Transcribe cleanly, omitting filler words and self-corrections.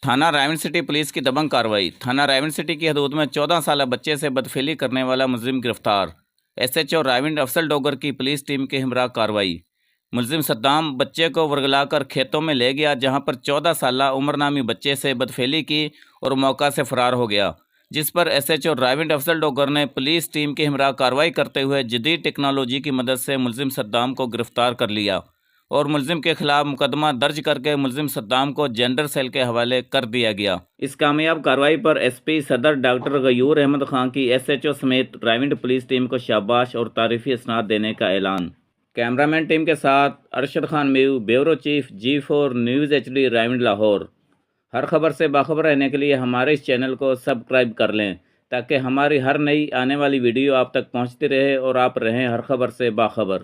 تھانہ رائون city police کی دبنگ کارروائی۔ تھانہ رائون سٹی کی حدود میں 14 سالہ بچے سے بدفعلی کرنے والا ملزم گرفتار۔ ایس ایچ او رائون افضل ڈوگر کی پولیس ٹیم کے ہمراہ کارروائی۔ ملزم صدام بچے کو ورگلا کر کھیتوں میں لے گیا، جہاں پر 14 سالہ عمر نامی بچے سے بدفعلی کی اور موقع سے فرار ہو گیا، جس پر ایس ایچ او رائون افضل ڈوگر نے پولیس ٹیم کے ہمراہ کارروائی کرتے ہوئے جدید ٹیکنالوجی کی مدد سے ملزم صدام کو گرفتار کر لیا اور ملزم کے خلاف مقدمہ درج کر کے ملزم صدام کو جینڈر سیل کے حوالے کر دیا گیا۔ اس کامیاب کارروائی پر ایس پی صدر ڈاکٹر غیور احمد خان کی ایس ایچ او سمیت رائونڈ پولیس ٹیم کو شاباش اور تعریفی اسناد دینے کا اعلان۔ کیمرامین ٹیم کے ساتھ Arshad Khan Meo, bureau chief G4 news HD round Lahore. ہر خبر سے باخبر رہنے کے لیے ہمارے اس چینل کو سبسکرائب کر لیں تاکہ ہماری ہر نئی آنے والی ویڈیو آپ تک پہنچتی رہے اور آپ رہیں ہر خبر سے باخبر۔